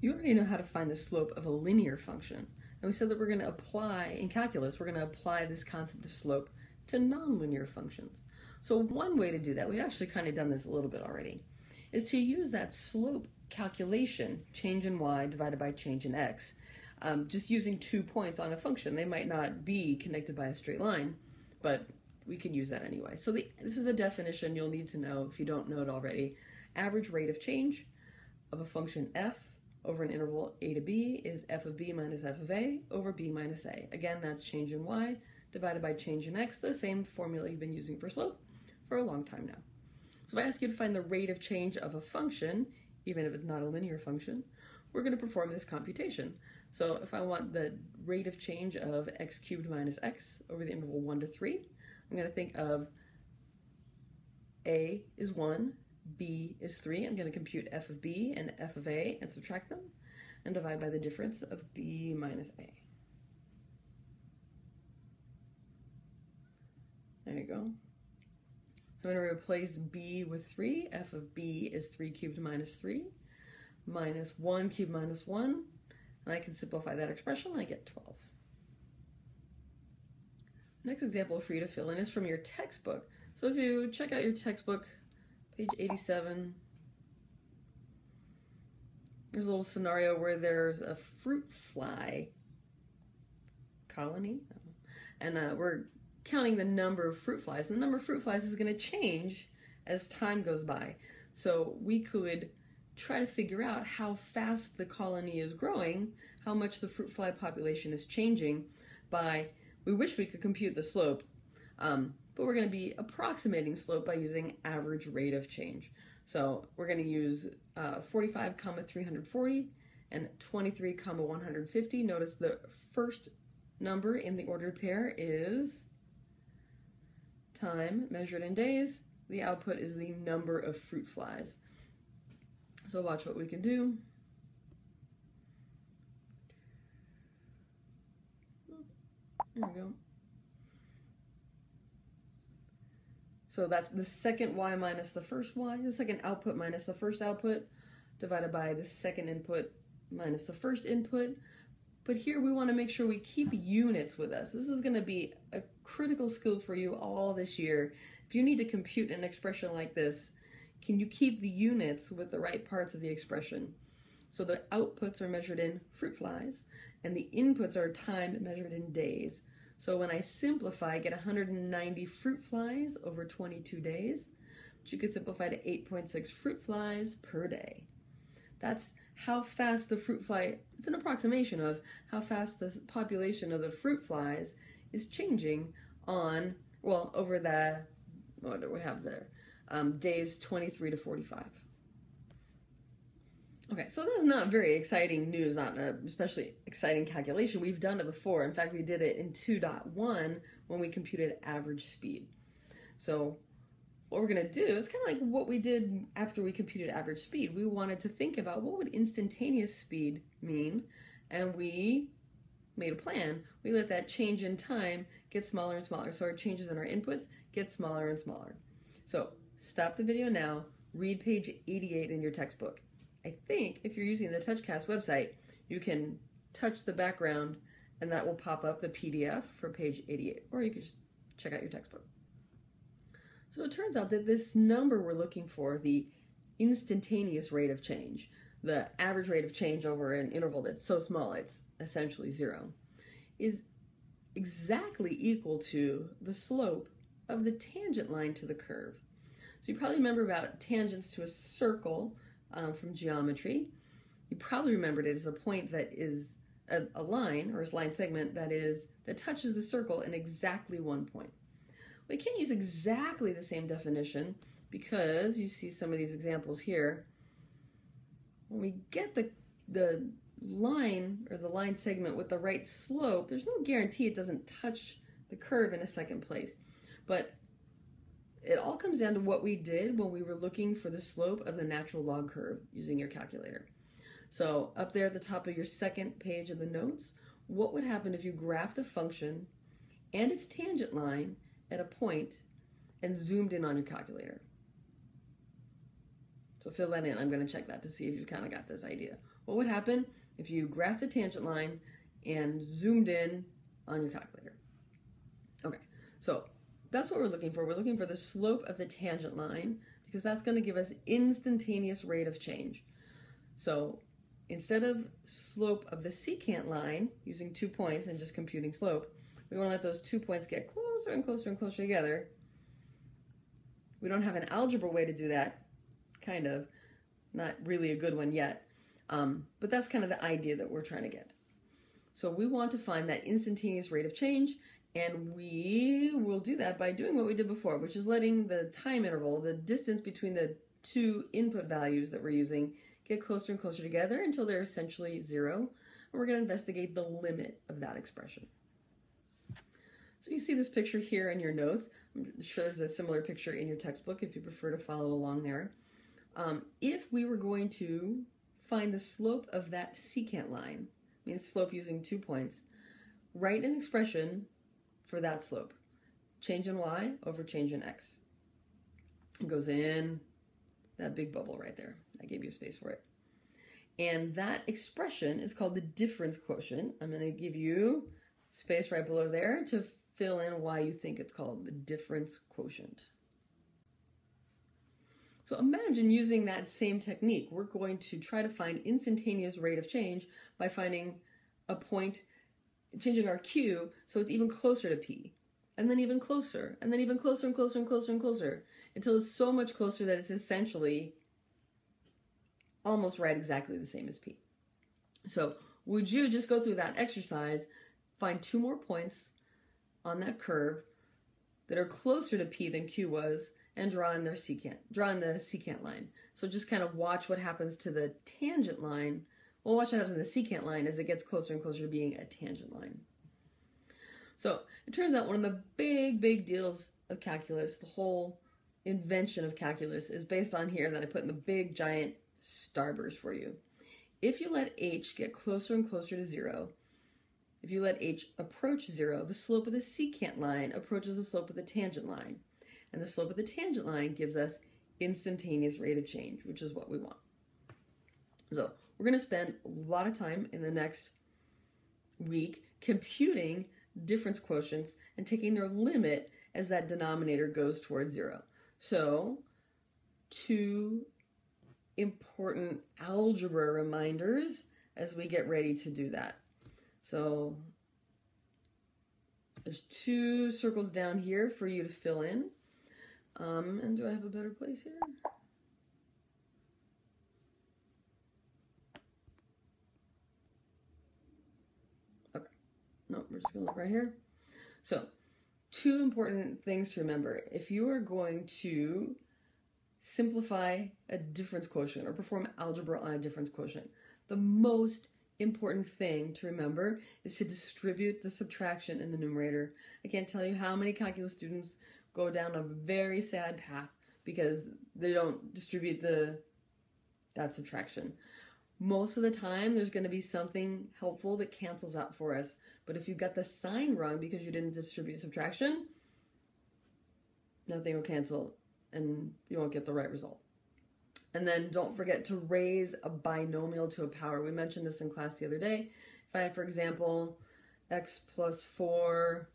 You already know how to find the slope of a linear function. And we said that we're going to apply, in calculus, we're going to apply this concept of slope to nonlinear functions. So one way to do that, we've actually kind of done this a little bit already, is to use that slope calculation, change in y divided by change in x, just using 2 points on a function. They might not be connected by a straight line, but we can use that anyway. So this is a definition you'll need to know if you don't know it already. Average rate of change of a function f over an interval a to b is f of b minus f of a over b minus a. Again, that's change in y divided by change in x, the same formula you've been using for slope for a long time now. So if I ask you to find the rate of change of a function, even if it's not a linear function, we're going to perform this computation. So if I want the rate of change of x cubed minus x over the interval 1 to 3, I'm going to think of a is 1, b is 3. I'm going to compute f of b and f of a and subtract them and divide by the difference of b minus a. There you go. So I'm going to replace b with 3. F of b is 3 cubed minus 3 minus 1 cubed minus 1. And I can simplify that expression. I get 12. Next example for you to fill in is from your textbook. So if you check out your textbook, page 87, there's a little scenario where there's a fruit fly colony, and we're counting the number of fruit flies. And the number of fruit flies is going to change as time goes by. So we could try to figure out how fast the colony is growing, how much the fruit fly population is changing by, we wish we could compute the slope, but we're going to be approximating slope by using average rate of change. So we're going to use 45, 340 and 23, 150. Notice the first number in the ordered pair is time measured in days. The output is the number of fruit flies. So watch what we can do. There we go. So that's the second y minus the first y, the second output minus the first output, divided by the second input minus the first input. But here we want to make sure we keep units with us. This is going to be a critical skill for you all this year. If you need to compute an expression like this, can you keep the units with the right parts of the expression? So the outputs are measured in fruit flies, and the inputs are time measured in days. So when I simplify, I get 190 fruit flies over 22 days, which you could simplify to 8.6 fruit flies per day. That's how fast the fruit fly, it's an approximation of how fast the population of the fruit flies is changing on, well, over the, what do we have there? Days 23 to 45. Okay, so that's not very exciting news, not an especially exciting calculation. We've done it before. In fact, we did it in 2.1 when we computed average speed. So what we're going to do is kind of like what we did after we computed average speed. We wanted to think about what would instantaneous speed mean, and we made a plan. We let that change in time get smaller and smaller. So our changes in our inputs get smaller and smaller. So stop the video now, read page 88 in your textbook. I think if you're using the TouchCast website, you can touch the background and that will pop up the PDF for page 88, or you can just check out your textbook. So it turns out that this number we're looking for, the instantaneous rate of change, the average rate of change over an interval that's so small it's essentially 0, is exactly equal to the slope of the tangent line to the curve. So you probably remember about tangents to a circle from geometry. You probably remembered it as a point that is a line, or a line segment that touches the circle in exactly one point. We can't use exactly the same definition because you see some of these examples here. When we get the line or the line segment with the right slope, there's no guarantee it doesn't touch the curve in a second place. But it all comes down to what we did when we were looking for the slope of the natural log curve using your calculator. So up there at the top of your second page of the notes, what would happen if you graphed a function and its tangent line at a point and zoomed in on your calculator? So fill that in. I'm going to check that to see if you've kind of got this idea. What would happen if you graphed the tangent line and zoomed in on your calculator? Okay, so that's what we're looking for. We're looking for the slope of the tangent line because that's going to give us instantaneous rate of change. So instead of slope of the secant line, using 2 points and just computing slope, we want to let those 2 points get closer and closer and closer together. We don't have an algebra way to do that, kind of. Not really a good one yet. But that's kind of the idea that we're trying to get. So we want to find that instantaneous rate of change, and we will do that by doing what we did before, which is letting the time interval, the distance between the two input values that we're using, get closer and closer together until they're essentially zero. And we're going to investigate the limit of that expression. So you see this picture here in your notes. I'm sure there's a similar picture in your textbook if you prefer to follow along there. If we were going to find the slope of that secant line, means slope using 2 points, write an expression for that slope. Change in y over change in x. It goes in that big bubble right there. I gave you a space for it. And that expression is called the difference quotient. I'm going to give you space right below there to fill in why you think it's called the difference quotient. So imagine using that same technique. We're going to try to find instantaneous rate of change by finding a point, changing our q so it's even closer to p, and then even closer, and then even closer and closer and closer and closer, until it's so much closer that it's essentially almost right exactly the same as p. So would you just go through that exercise, find 2 more points on that curve that are closer to p than q was, and draw in the secant line. So just kind of watch what happens to the tangent line. Well, watch what happens to the secant line as it gets closer and closer to being a tangent line. So it turns out one of the big deals of calculus, the whole invention of calculus, is based on here that I put in the big giant starburst for you. If you let h get closer and closer to 0, if you let h approach 0, the slope of the secant line approaches the slope of the tangent line. And the slope of the tangent line gives us instantaneous rate of change, which is what we want. So we're going to spend a lot of time in the next week computing difference quotients and taking their limit as that denominator goes towards 0. So 2 important algebra reminders as we get ready to do that. So there's 2 circles down here for you to fill in. And do I have a better place here? Okay. No, we're just going to look right here. So, 2 important things to remember. If you are going to simplify a difference quotient or perform algebra on a difference quotient, the most important thing to remember is to distribute the subtraction in the numerator. I can't tell you how many calculus students go down a very sad path because they don't distribute that subtraction. Most of the time, there's going to be something helpful that cancels out for us. But if you've got the sign wrong because you didn't distribute subtraction, nothing will cancel and you won't get the right result. And then don't forget to raise a binomial to a power. We mentioned this in class the other day. If I had, for example, x plus 4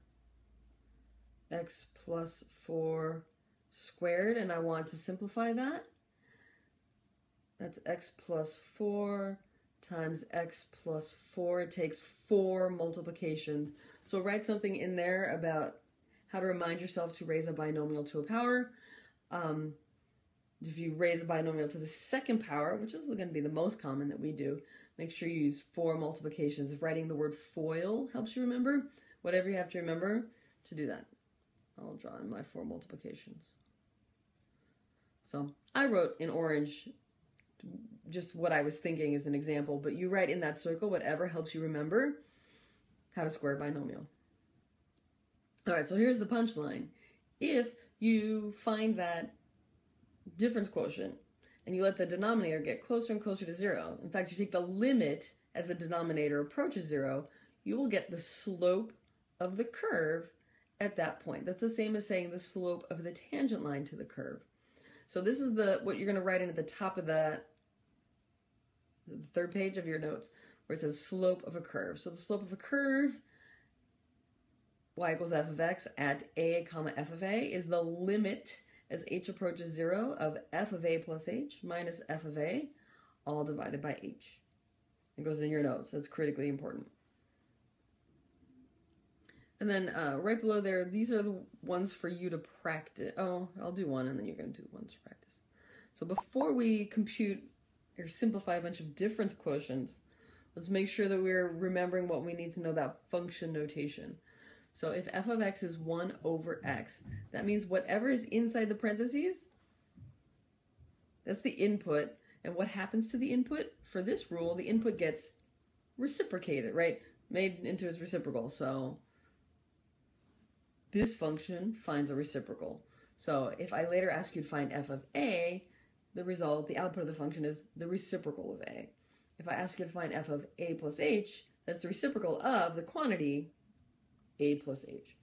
squared, and I want to simplify that, that's x plus 4 times x plus 4. It takes 4 multiplications. So write something in there about how to remind yourself to raise a binomial to a power. If you raise a binomial to the second power, which is going to be the most common that we do, make sure you use 4 multiplications. If writing the word FOIL helps you remember, whatever you have to remember to do that. I'll draw in my 4 multiplications. So I wrote in orange just what I was thinking as an example, but you write in that circle whatever helps you remember how to square a binomial. All right, so here's the punchline. If you find that difference quotient and you let the denominator get closer and closer to 0, in fact, you take the limit as the denominator approaches 0, you will get the slope of the curve at that point. That's the same as saying the slope of the tangent line to the curve. So this is what you're going to write in at the top of the third page of your notes, where it says slope of a curve. So the slope of a curve, y equals f of x at a comma f of a, is the limit as h approaches 0 of f of a plus h minus f of a, all divided by h. It goes in your notes. That's critically important. And then right below there, these are the ones for you to practice. Oh, I'll do one, and then you're going to do ones to practice. So before we compute or simplify a bunch of difference quotients, let's make sure that we're remembering what we need to know about function notation. So if f of x is 1 over x, that means whatever is inside the parentheses, that's the input. And what happens to the input? For this rule, the input gets reciprocated, right? Made into its reciprocal. So this function finds a reciprocal. So if I later ask you to find f of a, the result, the output of the function is the reciprocal of a. If I ask you to find f of a plus h, that's the reciprocal of the quantity a plus h.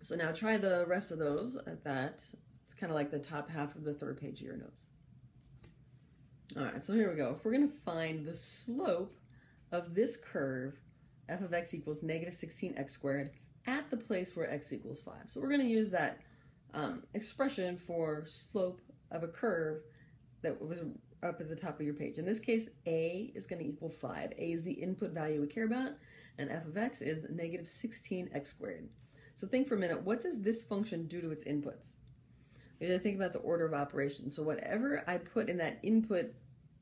So now try the rest of those at that. It's kind of like the top half of the third page of your notes. All right, so here we go. If we're going to find the slope of this curve, f of x equals negative 16x squared, at the place where x equals 5. So we're going to use that expression for slope of a curve that was up at the top of your page. In this case, a is going to equal 5. A is the input value we care about, and f of x is negative 16x squared. So think for a minute, what does this function do to its inputs? We need to think about the order of operations. So whatever I put in that input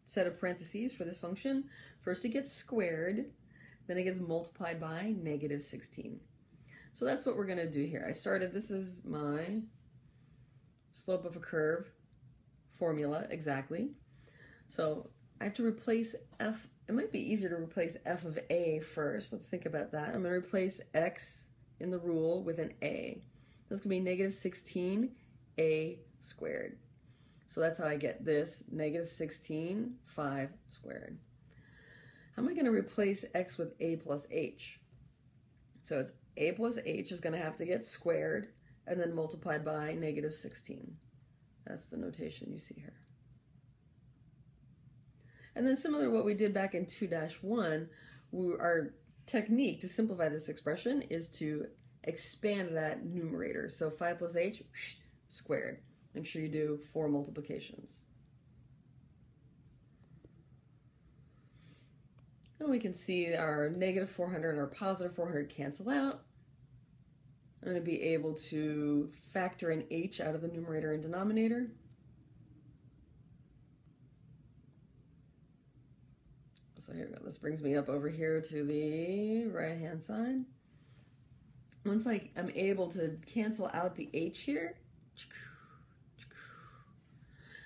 set of parentheses for this function, first it gets squared, then it gets multiplied by negative 16. So that's what we're going to do here. This is my slope of a curve formula exactly. So I have to replace f. It might be easier to replace f of a first. Let's think about that. I'm going to replace x in the rule with an a. That's going to be negative 16a squared. So that's how I get this, negative 16, 5 squared. How am I going to replace x with a plus h? So it's a plus h is going to have to get squared and then multiplied by negative 16. That's the notation you see here. And then similar to what we did back in 2-1, our technique to simplify this expression is to expand that numerator. So 5 plus h squared. Make sure you do 4 multiplications. And we can see our negative 400 and our positive 400 cancel out. I'm going to be able to factor in h out of the numerator and denominator. So here we go. This brings me up over here to the right-hand side. Once I'm able to cancel out the h here,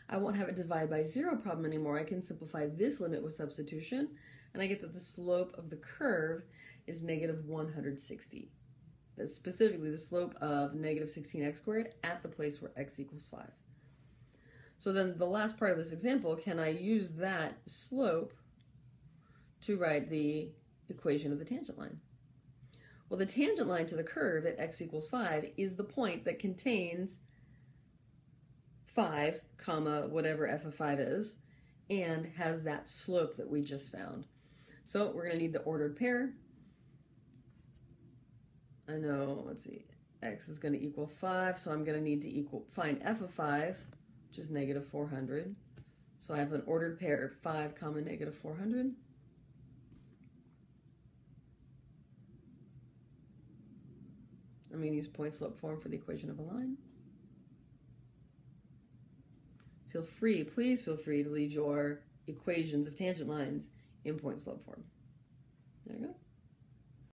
I won't have it divide by 0 problem anymore. I can simplify this limit with substitution, and I get that the slope of the curve is negative 160. That's specifically the slope of negative 16x squared at the place where x equals 5. So then the last part of this example, can I use that slope to write the equation of the tangent line? Well, the tangent line to the curve at x equals 5 is the point that contains 5, comma, whatever f of 5 is, and has that slope that we just found. So we're going to need the ordered pair. I know, let's see, x is going to equal 5, so I'm going to need to find f of 5, which is negative 400. So I have an ordered pair of 5, comma, negative 400. I'm going to use point slope form for the equation of a line. Please feel free to leave your equations of tangent lines in point slope form. There you go.